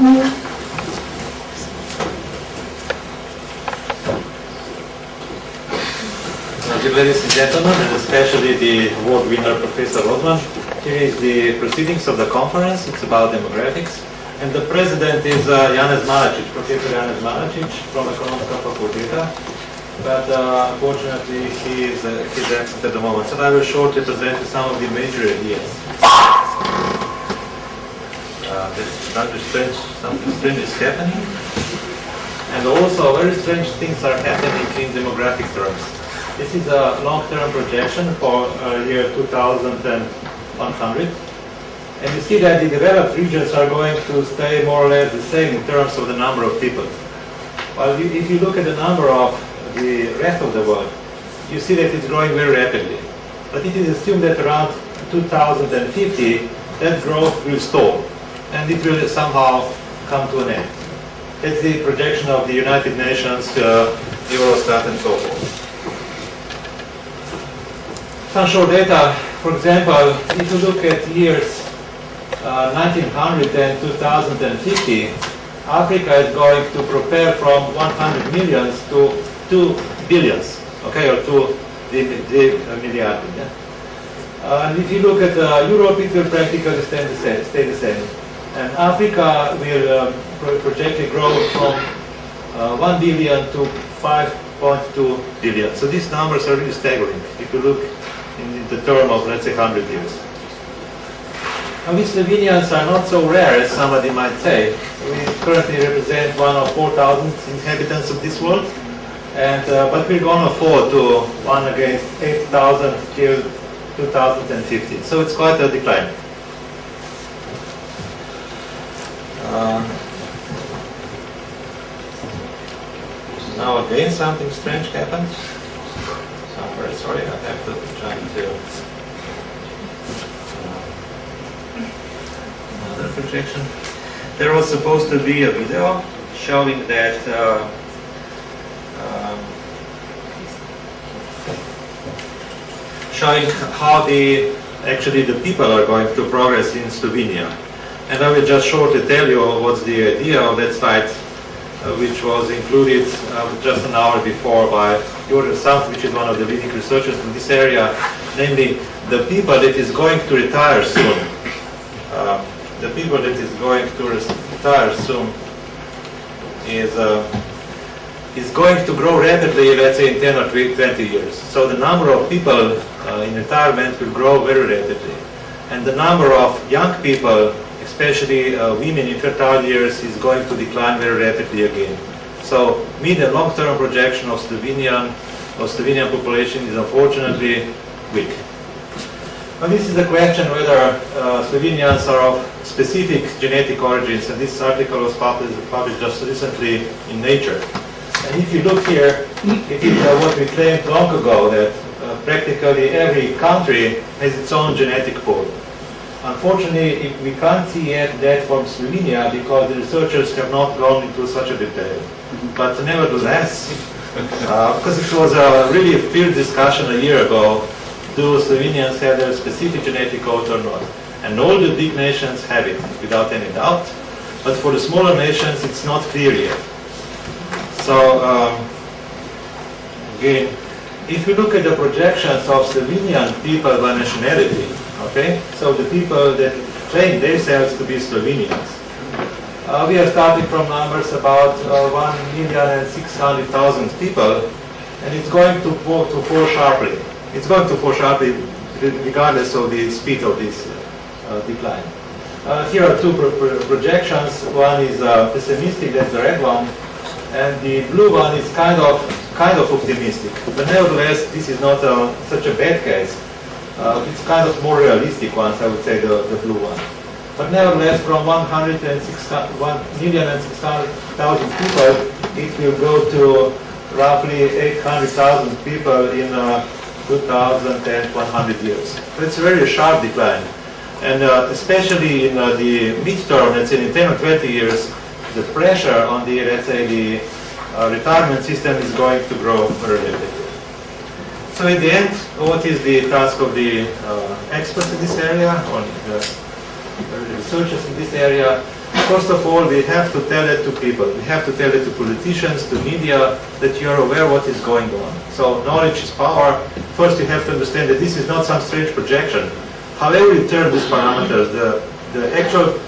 Dear ladies and gentlemen, and especially the award winner, Professor Rodman, here is the proceedings of the conference. It's about demographics. And the president is Janez Malačić, Professor Janez Malačić from Ekonomska fakulteta. But unfortunately, he's absent at the moment. So I will shortly present you some of the major ideas. Something strange is happening. And also, very strange things are happening in demographic terms. This is a long-term projection for year 2100. And you see that the developed regions are going to stay more or less the same in terms of the number of people. While if you look at the number of the rest of the world, you see that it's growing very rapidly. But it is assumed that around 2050, that growth will stall. And it will somehow come to an end. That's the projection of the United Nations, Eurostat, and so forth. Some short data, for example, if you look at years 1900 and 2050, Africa is going to prepare from 100 millions to 2 billions, okay, or 2 milliards. Yeah? And if you look at Europe, it will practically stay the same. And Africa will projected grow from 1 billion to 5.2 billion. So these numbers are really staggering if you look in the term of, let's say, 100 years. Now, we Slovenians are not so rare as somebody might say. We currently represent one of 4,000 inhabitants of this world, and but we're going to fall to 1 against 8,000 till 2050. So it's quite a decline. Now again, something strange happened. I'm very sorry, I have to try to another projection. There was supposed to be a video showing that showing how actually the people are going to progress in Slovenia. And I will just shortly tell you what's the idea of that slide, which was included just an hour before by Jurgen Sanft, which is one of the leading researchers in this area, namely the people that is going to retire soon. The people that is going to retire soon is going to grow rapidly, let's say in 10 or 20 years. So the number of people in retirement will grow very rapidly. And the number of young people, especially women in fertile years, is going to decline very rapidly again. So mid and long-term projection of Slovenian population is unfortunately weak. Now this is the question whether Slovenians are of specific genetic origins, and this article was published just recently in Nature. And if you look here, it is what we claimed long ago, that practically every country has its own genetic pool. Unfortunately, we can't see yet that from Slovenia because the researchers have not gone into such a detail. But nevertheless, because it was a really fierce discussion a year ago, do Slovenians have their specific genetic code or not? And all the big nations have it, without any doubt. But for the smaller nations, it's not clear yet. So, again, if you look at the projections of Slovenian people by nationality, okay, so the people that claim themselves to be Slovenians, we are starting from numbers about 1,600,000 people, and it's going to fall sharply. It's going to fall sharply regardless of the speed of this decline. Here are two projections. One is pessimistic, that's the red one, and the blue one is kind of optimistic. But nevertheless, this is not such a bad case. It's kind of more realistic ones, I would say, the blue one. But nevertheless, from 1,600,000 people, it will go to roughly 800,000 people in 2,100 years. So it's a very sharp decline. And especially in the midterm, let's say in 10 or 20 years, the pressure on the, let's say, the retirement system is going to grow very rapidly. So in the end, what is the task of the experts in this area, or the researchers in this area? first of all, we have to tell it to people. We have to tell it to politicians, to media, that you are aware what is going on. So knowledge is power. First, you have to understand that this is not some strange projection. However you turn these parameters, the actual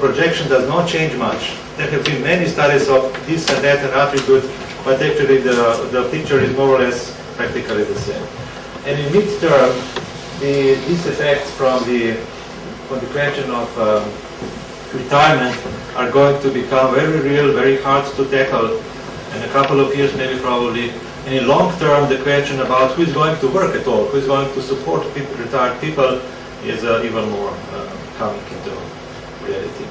projection does not change much. There have been many studies of this and that and attribute, but actually the picture is more or less practically the same. And in mid-term, these effects from the question of retirement are going to become very real, very hard to tackle in a couple of years, maybe probably. And in long term, the question about who is going to work at all, who is going to support people, retired people, is even more coming into reality.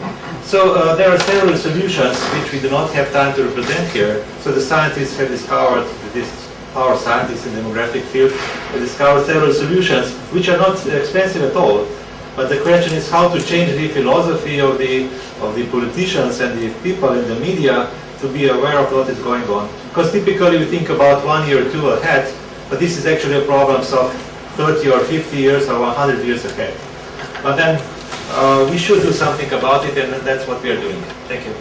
So there are several solutions which we do not have time to represent here. So the scientists have discovered, our scientists in the demographic field have discovered several solutions which are not expensive at all. But the question is how to change the philosophy of the politicians and the people in the media to be aware of what is going on. Because typically we think about 1 year or two ahead, but this is actually a problem of 30 or 50 years or 100 years ahead. But then we should do something about it, and that's what we are doing. Thank you.